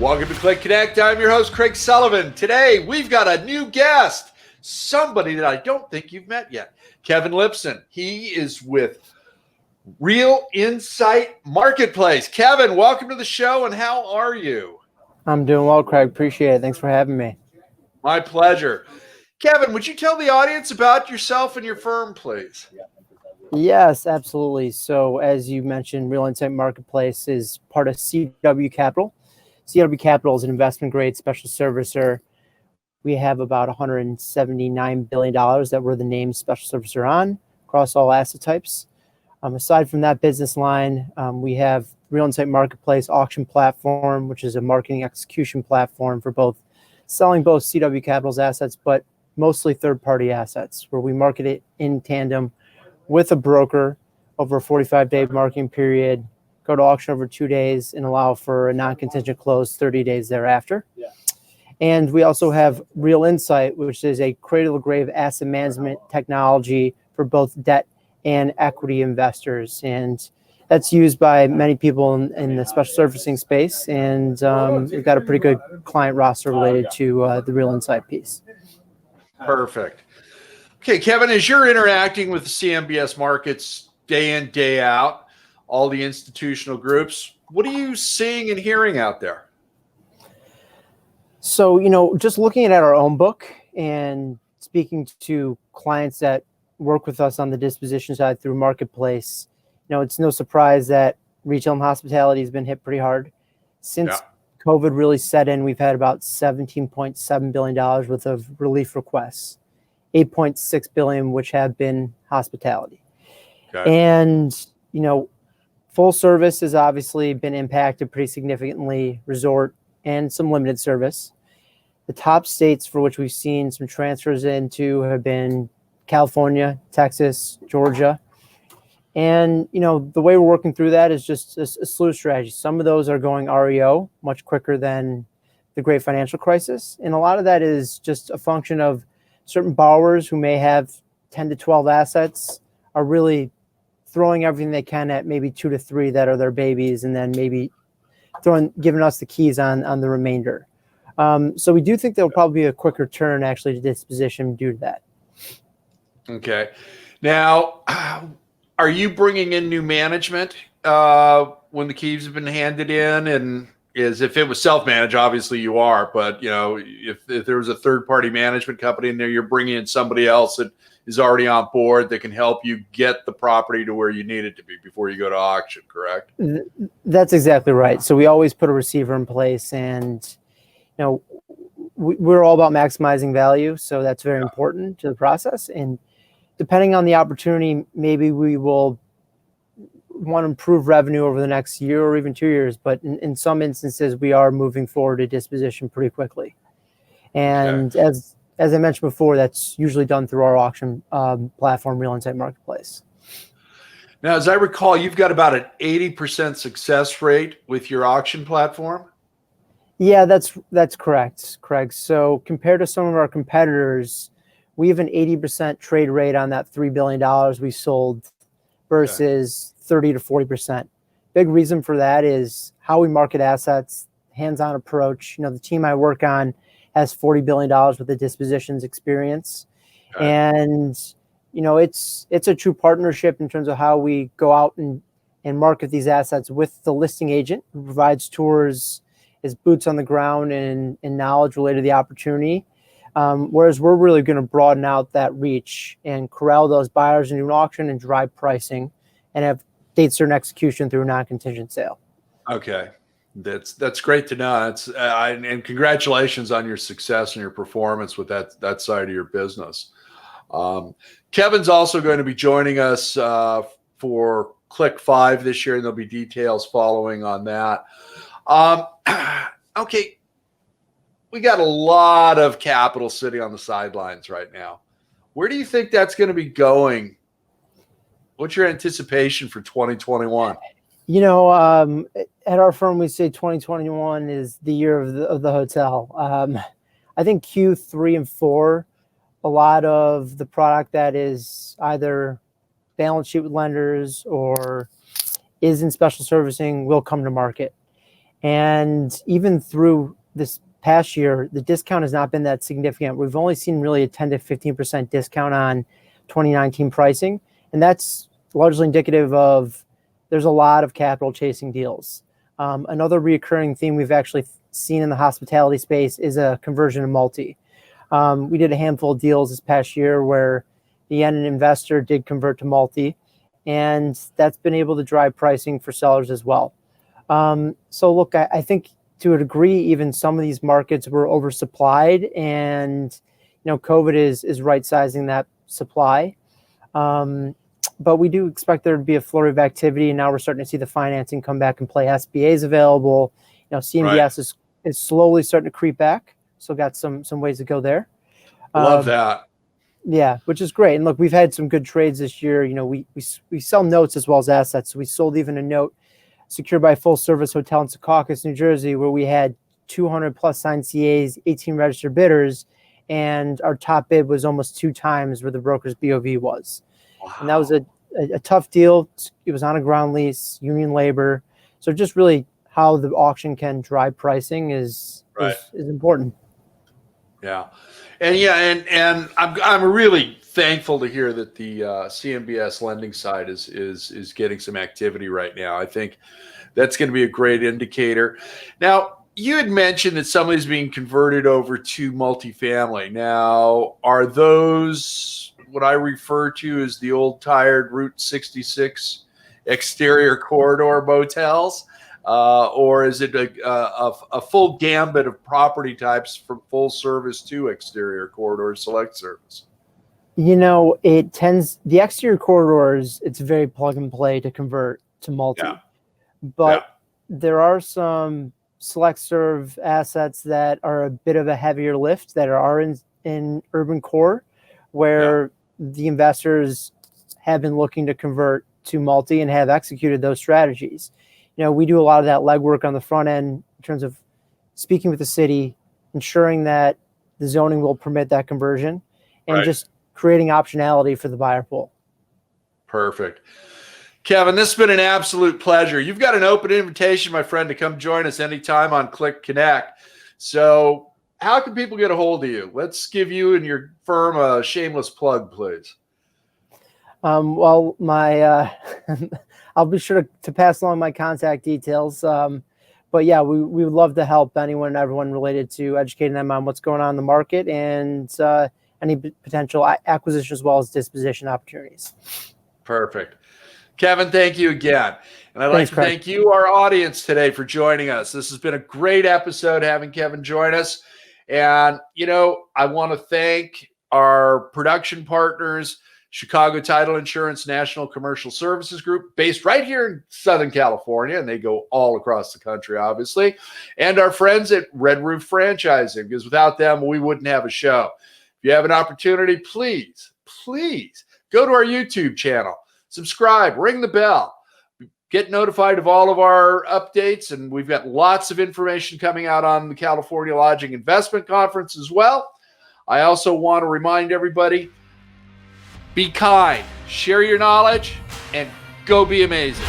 Welcome to CLIC Connect. I'm your host, Craig Sullivan. Today, we've got a new guest, somebody that I don't think you've met yet, Kevin Lipson. He is with RealINSIGHT Marketplace. Kevin, welcome to the show, and how are you? I'm doing well, Craig. Appreciate it. Thanks for having me. My pleasure. Kevin, would you tell the audience about yourself and your firm, please? Yes, absolutely. So as you mentioned, RealINSIGHT Marketplace is part of CW Capital. CW Capital is an investment grade special servicer. We have about $179 billion that we're the named special servicer on across all asset types. Aside from that business line, we have RealINSIGHT Marketplace auction platform, which is a marketing execution platform for selling both CW Capital's assets, but mostly third-party assets, where we market it in tandem with a broker over a 45-day marketing period, go to auction over 2 days, and allow for a non-contingent close 30 days thereafter. Yeah. And we also have RealINSIGHT, which is a cradle-to-grave asset management technology for both debt and equity investors. And that's used by many people in the special servicing space. And we've got a pretty good client roster related to the RealINSIGHT piece. Perfect. Okay, Kevin, as you're interacting with the CMBS markets day in, day out, all the institutional groups, what are you seeing and hearing out there? So, just looking at our own book and speaking to clients that work with us on the disposition side through Marketplace, it's no surprise that retail and hospitality has been hit pretty hard. Since COVID really set in, we've had about $17.7 billion worth of relief requests, $8.6 billion, which have been hospitality. Okay. And, full service has obviously been impacted pretty significantly, resort and some limited service. The top states for which we've seen some transfers into have been California, Texas, Georgia. And, the way we're working through that is just a slew of strategies. Some of those are going REO much quicker than the great financial crisis. And a lot of that is just a function of certain borrowers who may have 10 to 12 assets are really throwing everything they can at maybe 2 to 3 that are their babies, and then maybe giving us the keys on the remainder. So we do think there'll probably be a quicker turn actually to disposition due to that. Okay. Now, are you bringing in new management when the keys have been handed in? And if it was self-managed, obviously you are, but if there was a third-party management company in there, you're bringing in somebody else that is already on board that can help you get the property to where you need it to be before you go to auction, correct? That's exactly right. So we always put a receiver in place, and we're all about maximizing value, so that's very important to the process. And depending on the opportunity, maybe we will want to improve revenue over the next year or even 2 years, but in some instances, we are moving forward to disposition pretty quickly. And as I mentioned before, that's usually done through our auction platform, RealINSIGHT Marketplace. Now, as I recall, you've got about an 80% success rate with your auction platform? Yeah, that's correct, Craig. So compared to some of our competitors, we have an 80% trade rate on that $3 billion we sold versus 30 to 40%. Big reason for that is how we market assets, hands-on approach. The team I work on has $40 billion worth of dispositions experience. Okay. And, it's a true partnership in terms of how we go out and market these assets with the listing agent who provides tours, is boots on the ground and knowledge related to the opportunity. Whereas we're really going to broaden out that reach and corral those buyers into an auction and drive pricing and have date certain execution through a non-contingent sale. Okay. That's great to know. And congratulations on your success and your performance with that side of your business. Kevin's also going to be joining us for CLIC 5 this year, and there'll be details following on that. Okay, we got a lot of capital sitting on the sidelines right now. Where do you think that's going to be going? What's your anticipation for 2021? At our firm, we say 2021 is the year of the hotel. I think Q3 and 4, a lot of the product that is either balance sheet with lenders or is in special servicing will come to market. And even through this past year, the discount has not been that significant. We've only seen really a 10 to 15% discount on 2019 pricing. And that's largely indicative of there's a lot of capital chasing deals. Another reoccurring theme we've actually seen in the hospitality space is a conversion to multi. We did a handful of deals this past year where the end investor did convert to multi, and that's been able to drive pricing for sellers as well. So look, I think to a degree, even some of these markets were oversupplied, and COVID is right sizing that supply. But we do expect there to be a flurry of activity, and now we're starting to see the financing come back and play. SBA's available. CMBS is slowly starting to creep back. So got some ways to go there. Love that. Yeah, which is great. And look, we've had some good trades this year. We sell notes as well as assets. So we sold even a note secured by a full service hotel in Secaucus, New Jersey, where we had 200 plus signed CAs, 18 registered bidders, and our top bid was almost 2 times where the broker's BOV was. Wow. And that was a tough deal. It was on a ground lease, union labor. So just really how the auction can drive pricing is important. Yeah. And I'm really thankful to hear that the CMBS lending side is getting some activity right now. I think that's going to be a great indicator. Now, you had mentioned that somebody's being converted over to multifamily. Now, are those what I refer to as the old tired Route 66 exterior corridor motels? Or is it a full gambit of property types from full service to exterior corridor select service? It tends, the exterior corridors, it's very plug and play to convert to multi. Yeah. But there are some select serve assets that are a bit of a heavier lift that are in urban core where the investors have been looking to convert to multi and have executed those strategies. We do a lot of that legwork on the front end in terms of speaking with the city, ensuring that the zoning will permit that conversion, and just creating optionality for the buyer pool. Perfect. Kevin, this has been an absolute pleasure. You've got an open invitation, my friend, to come join us anytime on CLIC Connect. So how can people get a hold of you? Let's give you and your firm a shameless plug, please. Well, I'll be sure to pass along my contact details. But yeah, we would love to help anyone and everyone related to educating them on what's going on in the market and any potential acquisition as well as disposition opportunities. Perfect. Kevin, thank you again. And I'd like to thank you, our audience today, for joining us. This has been a great episode having Kevin join us. And, I want to thank our production partners, Chicago Title Insurance National Commercial Services Group, based right here in Southern California, and they go all across the country, obviously, and our friends at Red Roof Franchising, because without them, we wouldn't have a show. If you have an opportunity, please go to our YouTube channel, subscribe, ring the bell, get notified of all of our updates, and we've got lots of information coming out on the California Lodging Investment Conference as well. I also want to remind everybody, be kind, share your knowledge, and go be amazing.